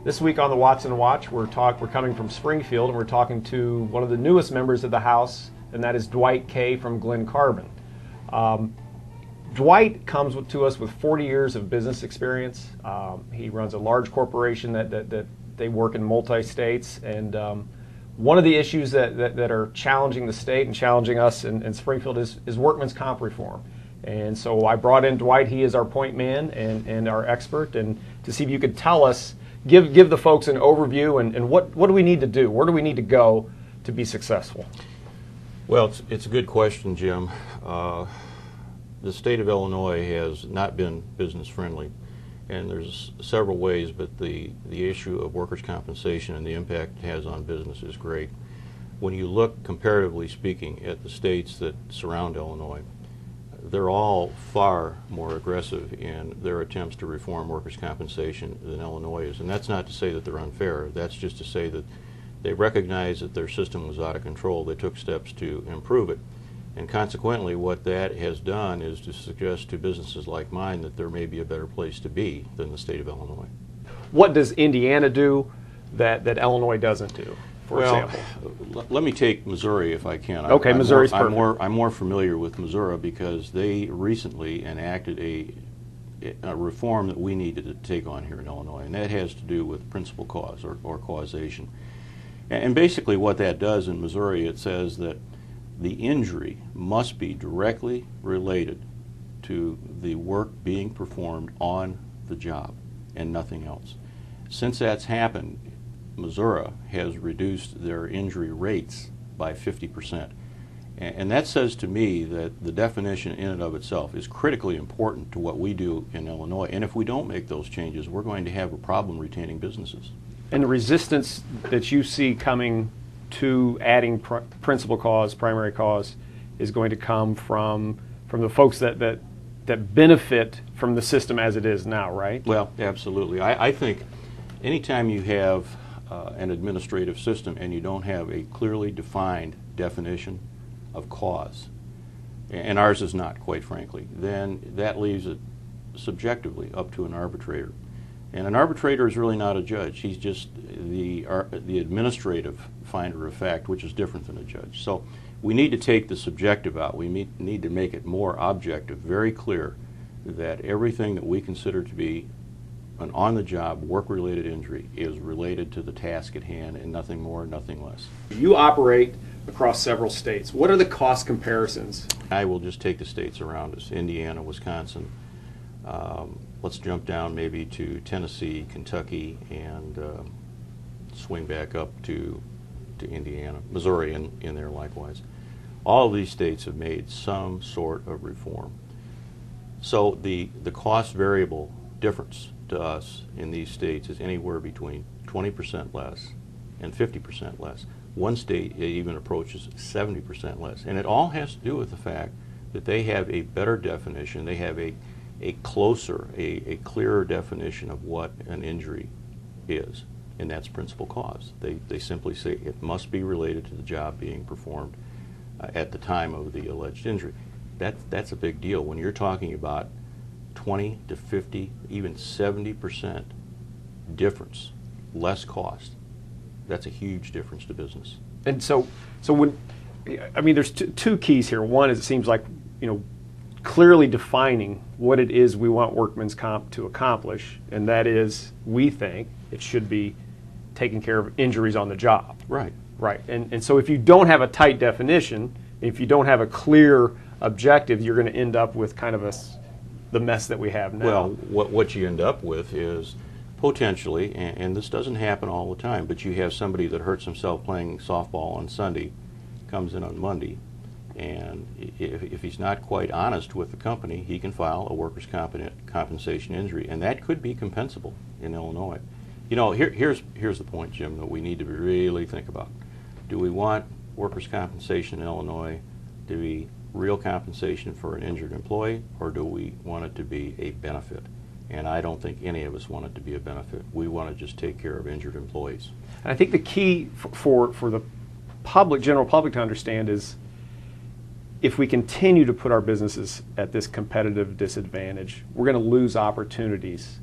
This week on the Watson Watch, we're coming from Springfield, and we're talking to one of the newest members of the House, and that is Dwight Kay from Glen Carbon. Dwight comes to us with 40 years of business experience. He runs a large corporation that they work in multi-states, and one of the issues that are challenging the state and challenging us in Springfield is workman's comp reform. And so I brought in Dwight. He is our point man and our expert, and to see if you could tell us, give the folks an overview and what do we need to do? Where do we need to go to be successful? Well, it's a good question, Jim. The state of Illinois has not been business friendly, and there's several ways, but the issue of workers' compensation and the impact it has on business is great. When you look, comparatively speaking, at the states that surround Illinois, they're all far more aggressive in their attempts to reform workers' compensation than Illinois is. And that's not to say that they're unfair. That's just to say that they recognize that their system was out of control. They took steps to improve it. And consequently, what that has done is to suggest to businesses like mine that there may be a better place to be than the state of Illinois. What does Indiana do that Illinois doesn't do, for example? Let me take Missouri if I can. Okay, Missouri's perfect. I'm more familiar with Missouri because they recently enacted a reform that we needed to take on here in Illinois, and that has to do with principal cause or causation. And basically what that does in Missouri, it says that the injury must be directly related to the work being performed on the job and nothing else. Since that's happened, Missouri has reduced their injury rates by 50%. And that says to me that the definition in and of itself is critically important to what we do in Illinois. And if we don't make those changes, we're going to have a problem retaining businesses. And the resistance that you see coming to adding principal cause, primary cause, is going to come from the folks that benefit from the system as it is now, right? Well, absolutely. I think anytime you have an administrative system and you don't have a clearly defined definition of cause, and ours is not, quite frankly, then that leaves it subjectively up to an arbitrator. And an arbitrator is really not a judge. He's just the administrative finder of fact, which is different than a judge. So we need to take the subjective out. We need to make it more objective, very clear that everything that we consider to be an on-the-job work-related injury is related to the task at hand and nothing more, nothing less. You operate across several states. What are the cost comparisons? I will just take the states around us, Indiana, Wisconsin. Let's jump down maybe to Tennessee, Kentucky, and swing back up to Indiana, Missouri in there likewise. All of these states have made some sort of reform. So the cost variable difference to us in these states is anywhere between 20% less and 50% less. One state even approaches 70% less. And it all has to do with the fact that they have a better definition. They have a clearer definition of what an injury is, and that's principal cause. They simply say it must be related to the job being performed at the time of the alleged injury. That's a big deal. When you're talking about 20 to 50, even 70% difference, less cost, that's a huge difference to business. And so when, I mean, there's two keys here. One is it seems like, clearly defining what it is we want workman's comp to accomplish, and that is, we think it should be taking care of injuries on the job. Right. Right. And so if you don't have a tight definition, if you don't have a clear objective, you're going to end up with kind of the mess that we have now. Well, what you end up with is potentially, and this doesn't happen all the time, but you have somebody that hurts himself playing softball on Sunday, comes in on Monday, and if he's not quite honest with the company, he can file a workers' compensation injury, and that could be compensable in Illinois. Here's the point, Jim, that we need to really think about. Do we want workers' compensation in Illinois to be real compensation for an injured employee, or do we want it to be a benefit? And I don't think any of us want it to be a benefit. We want to just take care of injured employees. And I think the key for the general public to understand is, if we continue to put our businesses at this competitive disadvantage, we're going to lose opportunities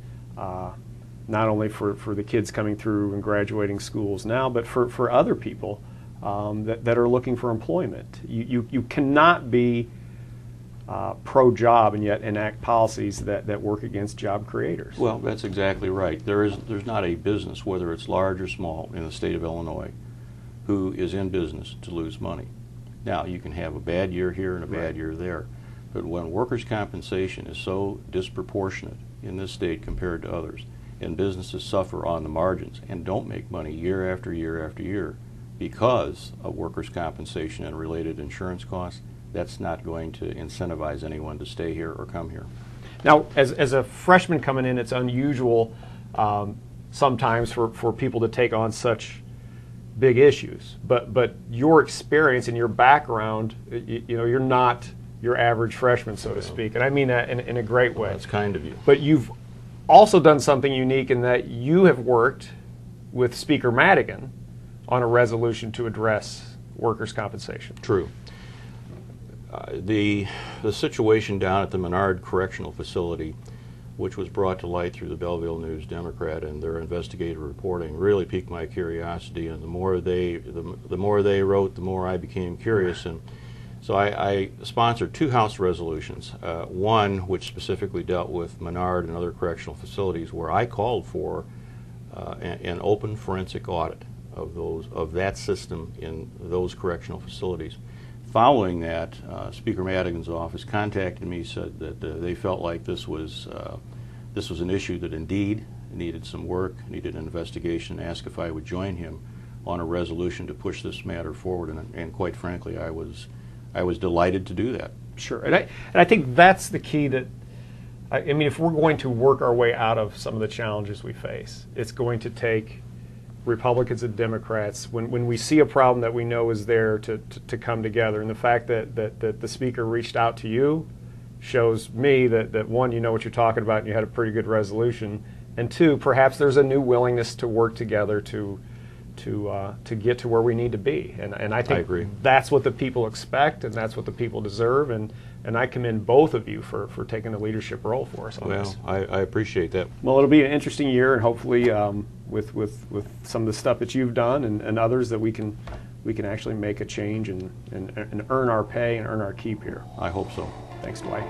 not only for the kids coming through and graduating schools now, but for other people that are looking for employment. You cannot be pro-job and yet enact policies that work against job creators. Well, that's exactly right. There's not a business, whether it's large or small, in the state of Illinois, who is in business to lose money. Now, you can have a bad year here and a bad year there, but when workers' compensation is so disproportionate in this state compared to others, and businesses suffer on the margins and don't make money year after year after year because of workers' compensation and related insurance costs, that's not going to incentivize anyone to stay here or come here. Now, as a freshman coming in, it's unusual sometimes for people to take on such big issues. But your experience and your background, you're not your average freshman, so to speak. And I mean that in a great way. That's kind of you. But you've also done something unique in that you have worked with Speaker Madigan on a resolution to address workers' compensation. True. The situation down at the Menard Correctional Facility, which was brought to light through the Belleville News Democrat and their investigative reporting, really piqued my curiosity. And the more they wrote, the more I became curious. And so I sponsored 2 House resolutions. One which specifically dealt with Menard and other correctional facilities, where I called for an open forensic audit of that system in those correctional facilities. Following that, Speaker Madigan's office contacted me, said that they felt like this was an issue that indeed needed some work, needed an investigation, asked if I would join him on a resolution to push this matter forward, and quite frankly, I was delighted to do that. Sure, and I think that's the key. That I mean, if we're going to work our way out of some of the challenges we face, it's going to take Republicans and Democrats, when we see a problem that we know is there, to come together. And the fact that the Speaker reached out to you shows me that one, you know what you're talking about and you had a pretty good resolution, and two, perhaps there's a new willingness to work together to get to where we need to be. And I think I agree. That's what the people expect, and that's what the people deserve, and I commend both of you for taking the leadership role for us on this. Well, I appreciate that. Well, it'll be an interesting year, and hopefully with some of the stuff that you've done and others, that we can actually make a change and earn our pay and earn our keep here. I hope so. Thanks, Dwight.